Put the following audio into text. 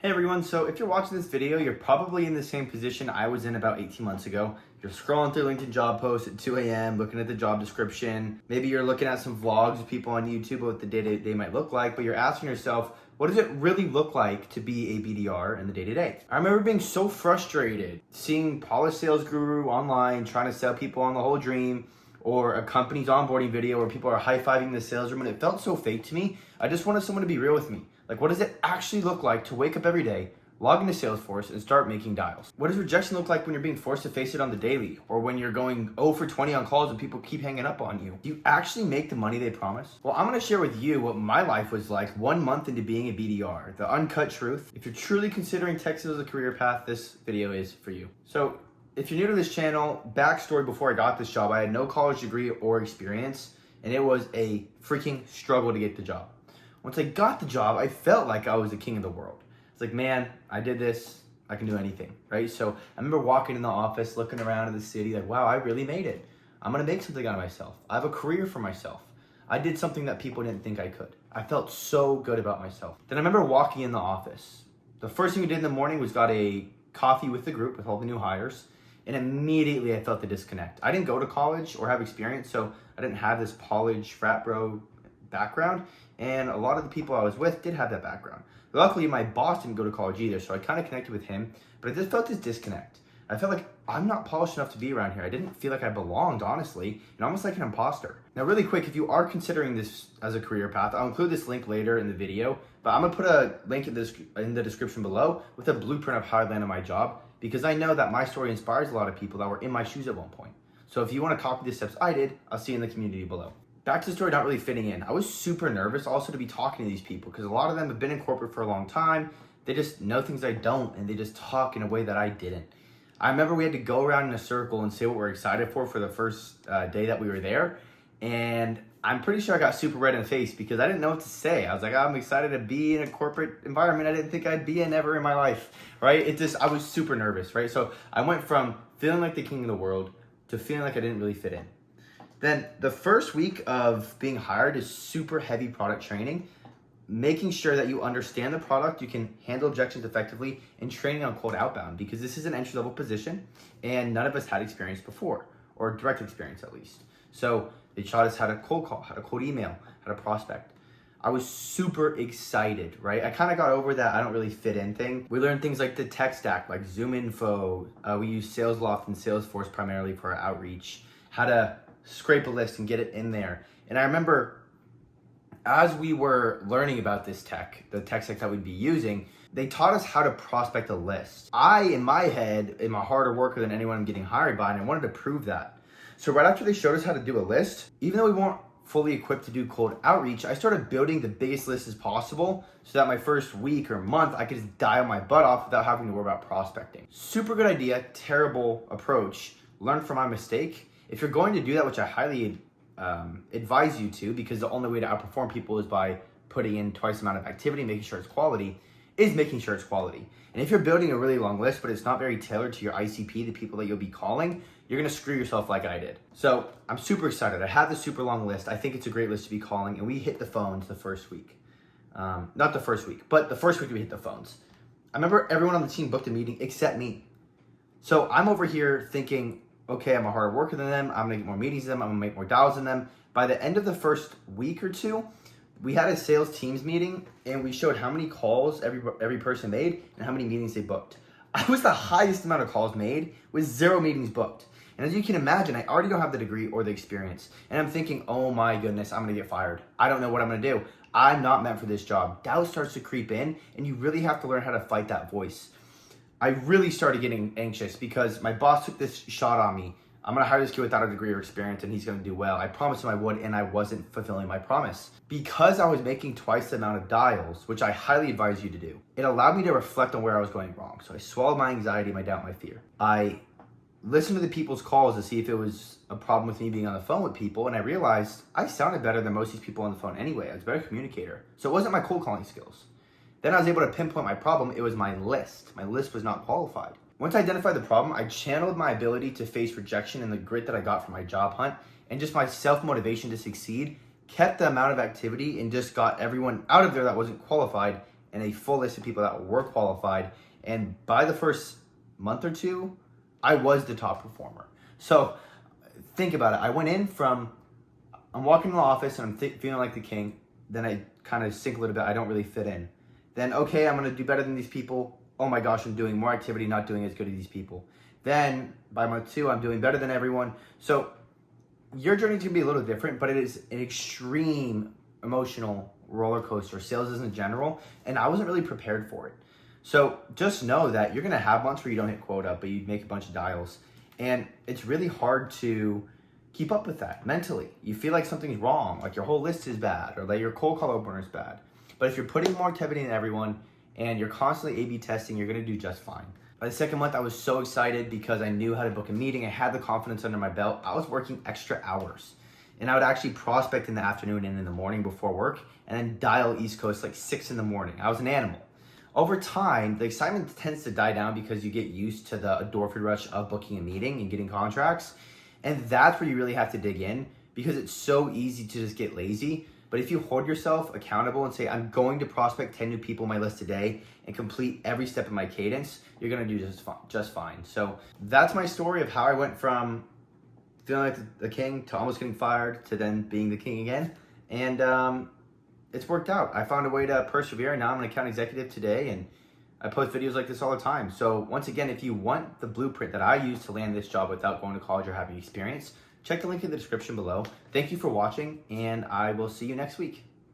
Hey everyone, so if you're watching this video, you're probably in the same position I was in about 18 months ago. You're scrolling through LinkedIn job posts at 2 a.m., looking at the job description. Maybe you're looking at some vlogs of people on YouTube of what the day-to-day might look like, but you're asking yourself, what does it really look like to be a BDR in the day-to-day? I remember being so frustrated, seeing polished sales guru online trying to sell people on the whole dream, or a company's onboarding video where people are high-fiving the sales room, and it felt so fake to me. I just wanted someone to be real with me. Like, what does it actually look like to wake up every day, log into Salesforce, and start making dials? What does rejection look like when you're being forced to face it on the daily, or when you're going 0 for 20 on calls and people keep hanging up on you? Do you actually make the money they promise? Well, I'm gonna share with you what my life was like 1 month into being a BDR, the uncut truth. If you're truly considering tech sales as a career path, this video is for you. So, if you're new to this channel, backstory before I got this job, I had no college degree or experience, and it was a freaking struggle to get the job. Once I got the job, I felt like I was the king of the world. It's like, man, I did this, I can do anything, right? So I remember walking in the office, looking around at the city, like, wow, I really made it. I'm gonna make something out of myself. I have a career for myself. I did something that people didn't think I could. I felt so good about myself. Then I remember walking in the office. The first thing we did in the morning was got a coffee with the group, with all the new hires, and immediately I felt the disconnect. I didn't go to college or have experience, so I didn't have this college frat bro background, and a lot of the people I was with did have that background. Luckily, my boss didn't go to college either, so I kind of connected with him, but I just felt this disconnect. I felt like I'm not polished enough to be around here. I didn't feel like I belonged, honestly, and almost like an imposter. Now, really quick, if you are considering this as a career path, I'll include this link later in the video, but I'm gonna put a link in the description below with a blueprint of how I landed my job, because I know that my story inspires a lot of people that were in my shoes at one point. So if you wanna copy the steps I did, I'll see you in the community below. Back to the story, not really fitting in. I was super nervous also to be talking to these people because a lot of them have been in corporate for a long time. They just know things I don't, and they just talk in a way that I didn't. I remember we had to go around in a circle and say what we're excited for the first day that we were there. And I'm pretty sure I got super red in the face because I didn't know what to say. I was like, I'm excited to be in a corporate environment I didn't think I'd be in ever in my life, right? I was super nervous, right? So I went from feeling like the king of the world to feeling like I didn't really fit in. Then the first week of being hired is super heavy product training, making sure that you understand the product, you can handle objections effectively, and training on cold outbound, because this is an entry-level position and none of us had experience before, or direct experience at least. So they taught us how to cold call, how to cold email, how to prospect. I was super excited, right? I kind of got over that I don't really fit in thing. We learned things like the tech stack, like Zoom Info. We use SalesLoft and Salesforce primarily for our outreach, how to scrape a list and get it in there. And I remember as we were learning about this tech, the tech stack that we'd be using, they taught us how to prospect a list. I, in my head, am a harder worker than anyone I'm getting hired by, and I wanted to prove that. So right after they showed us how to do a list, even though we weren't fully equipped to do cold outreach, I started building the biggest list as possible so that my first week or month, I could just dial my butt off without having to worry about prospecting. Super good idea, terrible approach. Learn from my mistake. If you're going to do that, which I highly advise you to, because the only way to outperform people is by putting in twice the amount of activity, making sure it's quality, is making sure it's quality. And if you're building a really long list, but it's not very tailored to your ICP, the people that you'll be calling, you're gonna screw yourself like I did. So I'm super excited. I have this super long list. I think it's a great list to be calling, and we hit the phones the first week. Not the first week, but the first week we hit the phones. I remember everyone on the team booked a meeting except me. So I'm over here thinking, okay, I'm a harder worker than them. I'm gonna get more meetings than them. I'm gonna make more dials than them. By the end of the first week or two, we had a sales teams meeting and we showed how many calls every person made and how many meetings they booked. I was the highest amount of calls made with 0 meetings booked. And as you can imagine, I already don't have the degree or the experience. And I'm thinking, oh my goodness, I'm gonna get fired. I don't know what I'm gonna do. I'm not meant for this job. Doubt starts to creep in, and you really have to learn how to fight that voice. I really started getting anxious because my boss took this shot on me. I'm gonna hire this kid without a degree or experience and he's gonna do well. I promised him I would, and I wasn't fulfilling my promise. Because I was making twice the amount of dials, which I highly advise you to do, it allowed me to reflect on where I was going wrong. So I swallowed my anxiety, my doubt, my fear. I listened to the people's calls to see if it was a problem with me being on the phone with people, and I realized I sounded better than most of these people on the phone anyway. I was a better communicator. So it wasn't my cold calling skills. Then I was able to pinpoint my problem. It was my list. My list was not qualified. Once I identified the problem, I channeled my ability to face rejection and the grit that I got from my job hunt, and just my self-motivation to succeed, kept the amount of activity and just got everyone out of there that wasn't qualified and a full list of people that were qualified. And by the first month or two, I was the top performer. So think about it. I went in from, I'm walking in the office and I'm feeling like the king. Then I kind of sink a little bit. I don't really fit in. Then, okay, I'm going to do better than these people. Oh my gosh, I'm doing more activity, not doing as good as these people. Then by month 2, I'm doing better than everyone. So your journey's going to be a little different, but it is an extreme emotional roller coaster. Sales is in general, and I wasn't really prepared for it. So just know that you're going to have months where you don't hit quota, but you make a bunch of dials. And it's really hard to keep up with that mentally. You feel like something's wrong, like your whole list is bad, or that your cold call opener is bad. But if you're putting more activity in everyone and you're constantly A/B testing, you're going to do just fine. By the second month, I was so excited because I knew how to book a meeting. I had the confidence under my belt. I was working extra hours. And I would actually prospect in the afternoon and in the morning before work, and then dial East Coast like 6 in the morning. I was an animal. Over time, the excitement tends to die down because you get used to the endorphin rush of booking a meeting and getting contracts. And that's where you really have to dig in, because it's so easy to just get lazy. But if you hold yourself accountable and say, I'm going to prospect 10 new people on my list today and complete every step of my cadence, you're going to do just fine. So that's my story of how I went from feeling like the king to almost getting fired to then being the king again. And it's worked out. I found a way to persevere, and now I'm an account executive today, and I post videos like this all the time. So once again, if you want the blueprint that I use to land this job without going to college or having experience, check the link in the description below. Thank you for watching, and I will see you next week.